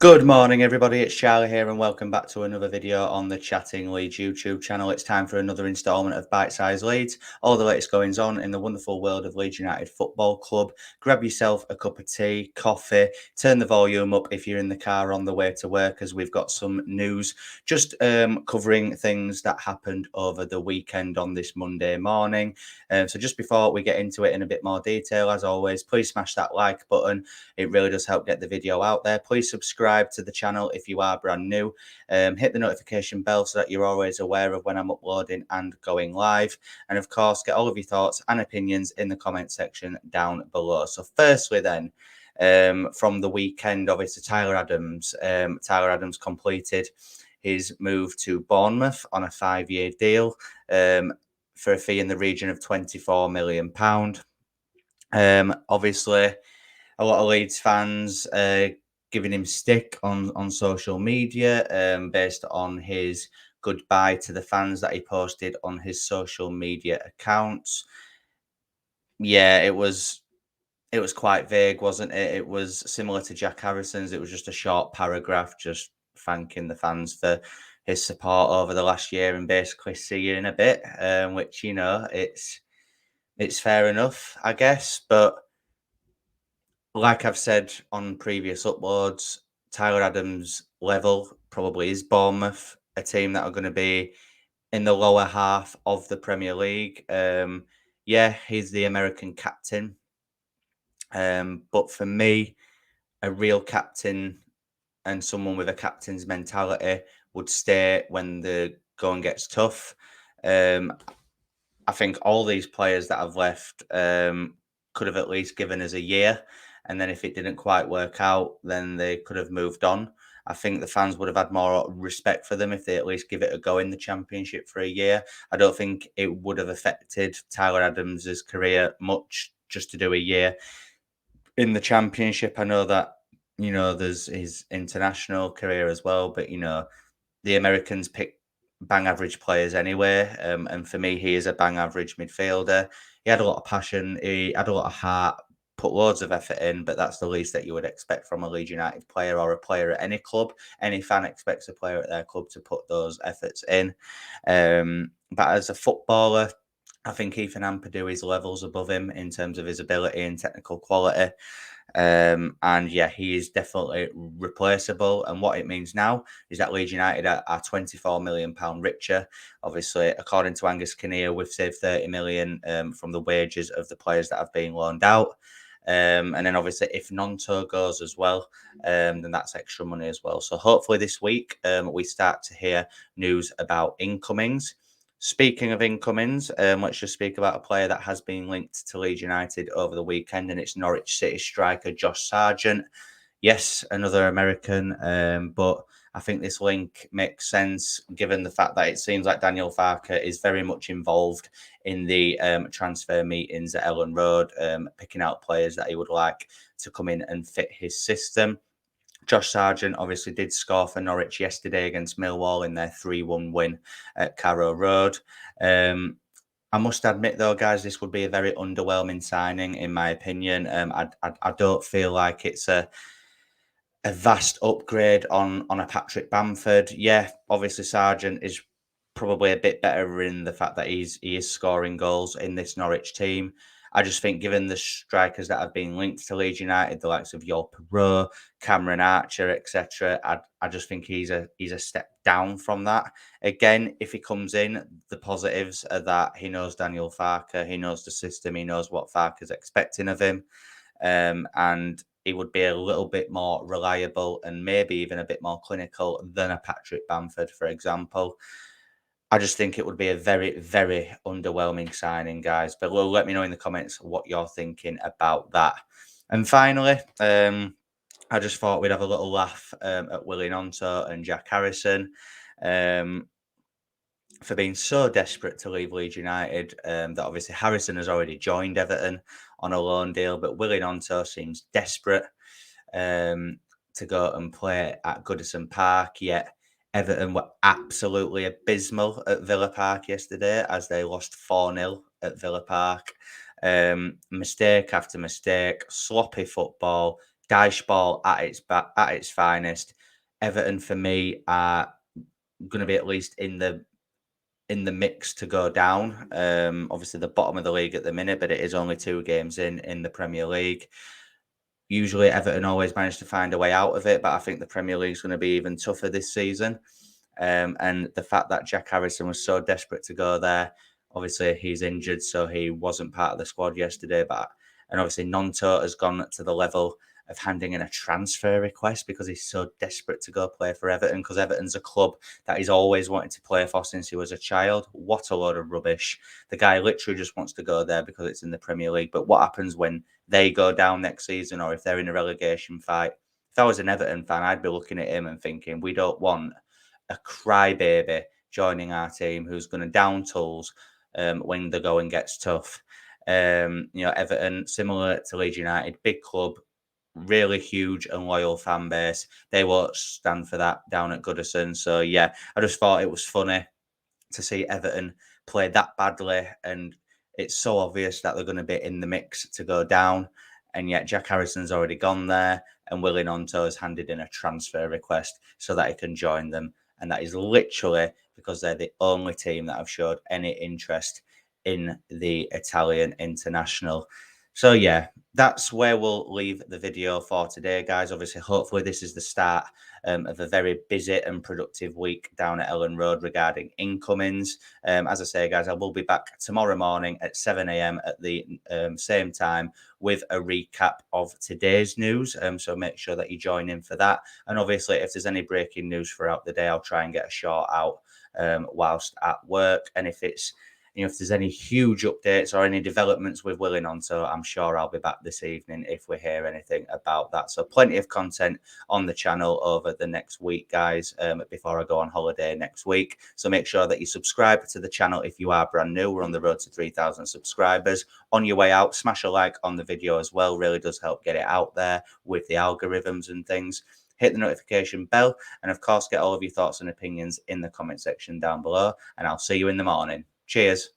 Good morning, everybody. It's Charlie here, and welcome back to another video on the Chatting Leeds YouTube channel. It's time for another instalment of Bitesize Leeds, all the latest goings on in the wonderful world of Leeds United Football Club. Grab yourself a cup of tea, coffee, turn the volume up if you're in the car on the way to work, as we've got some news just covering things that happened over the weekend on this Monday morning. So just before we get into it in a bit more detail, as always, please smash that like button. It really does help get the video out there. Please subscribe to the channel if you are brand new. Hit the notification bell so that you're always aware of when I'm uploading and going live. And of course, get all of your thoughts and opinions in the comment section down below. So firstly then, from the weekend, obviously Tyler Adams completed his move to Bournemouth on a 5-year deal for a fee in the region of £24 million. Obviously, a lot of Leeds fans giving him stick on social media based on his goodbye to the fans that he posted on his social media accounts. Yeah, it was quite vague, wasn't it? It was similar to Jack Harrison's. It was just a short paragraph just thanking the fans for his support over the last year and basically seeing a bit, which, it's fair enough, I guess. But like I've said on previous uploads, Tyler Adams' level probably is Bournemouth, a team that are going to be in the lower half of the Premier League. Yeah, he's the American captain. But for me, a real captain and someone with a captain's mentality would stay when the going gets tough. Um, I think all these players that have left could have at least given us a year. And then if it didn't quite work out, then they could have moved on. I think the fans would have had more respect for them if they at least give it a go in the Championship for a year. I don't think it would have affected Tyler Adams's career much just to do a year in the Championship. I know that, there's his international career as well, but, the Americans pick bang average players anyway. And for me, he is a bang average midfielder. He had a lot of passion, he had a lot of heart, put loads of effort in, but that's the least that you would expect from a Leeds United player or a player at any club. Any fan expects a player at their club to put those efforts in. But as a footballer, I think Ethan Ampadu is levels above him in terms of his ability and technical quality. And yeah, he is definitely replaceable. And what it means now is that Leeds United are £24 million richer. Obviously, according to Angus Kinnear, we've saved 30 million from the wages of the players that have been loaned out. And then obviously, if Gnonto goes as well, then that's extra money as well. So hopefully this week we start to hear news about incomings. Speaking of incomings, let's just speak about a player that has been linked to Leeds United over the weekend, and it's Norwich City striker Josh Sargent. Yes, another American, but I think this link makes sense given the fact that it seems like Daniel Farke is very much involved in the transfer meetings at Ellen Road, picking out players that he would like to come in and fit his system. Josh Sargent obviously did score for Norwich yesterday against Millwall in their 3-1 win at Carrow Road. I must admit, though, guys, this would be a very underwhelming signing, in my opinion. I don't feel like it's a vast upgrade on a Patrick Bamford. Yeah, obviously Sargent is probably a bit better in the fact that he is scoring goals in this Norwich team. I just think, given the strikers that have been linked to Leeds United, the likes of Yul Perreault, Cameron Archer, etc., I just think he's a step down from that. Again, if he comes in, the positives are that he knows Daniel Farke, he knows the system, he knows what Farke's expecting of him, and he would be a little bit more reliable and maybe even a bit more clinical than a Patrick Bamford, for example. I just think it would be a very, very underwhelming signing, guys. But let me know in the comments what you're thinking about that. And finally, I just thought we'd have a little laugh at Willie Gnonto and Jack Harrison for being so desperate to leave Leeds United that obviously Harrison has already joined Everton on a loan deal, but Willie Gnonto seems desperate to go and play at Goodison Park, yet Everton were absolutely abysmal at Villa Park yesterday as they lost 4-0 at Villa Park. Mistake after mistake, sloppy football, Dyche ball at its finest. Everton for me are going to be at least in the mix to go down. Obviously the bottom of the league at the minute, but it is only 2 games in the Premier League. Usually Everton always manage to find a way out of it, but I think the Premier League is going to be even tougher this season. And the fact that Jack Harrison was so desperate to go there, obviously he's injured, so he wasn't part of the squad yesterday. And obviously Gnonto has gone to the level of handing in a transfer request because he's so desperate to go play for Everton, because Everton's a club that he's always wanted to play for since he was a child. What a load of rubbish. The guy literally just wants to go there because it's in the Premier League. But what happens when they go down next season, or if they're in a relegation fight? If I was an Everton fan, I'd be looking at him and thinking, we don't want a crybaby joining our team who's going to down tools when the going gets tough. Everton, similar to Leeds United, big club, really huge and loyal fan base. They won't stand for that down at Goodison. So yeah, I just thought it was funny to see Everton play that badly, and it's so obvious that they're going to be in the mix to go down, and yet Jack Harrison's already gone there, and Willie Gnonto has handed in a transfer request so that he can join them, and that is literally because they're the only team that have showed any interest in the Italian international. So yeah, that's where we'll leave the video for today, guys. Obviously, hopefully this is the start of a very busy and productive week down at Ellen Road regarding incomings. As I say, guys, I will be back tomorrow morning at 7 a.m. at the same time with a recap of today's news. So make sure that you join in for that. And obviously, if there's any breaking news throughout the day, I'll try and get a short out whilst at work. And if there's any huge updates or any developments with Willie Gnonto, I'm sure I'll be back this evening if we hear anything about that. So plenty of content on the channel over the next week, guys, before I go on holiday next week. So make sure that you subscribe to the channel if you are brand new. We're on the road to 3,000 subscribers. On your way out, smash a like on the video as well. Really does help get it out there with the algorithms and things. Hit the notification bell, and of course, get all of your thoughts and opinions in the comment section down below. And I'll see you in the morning. Cheers.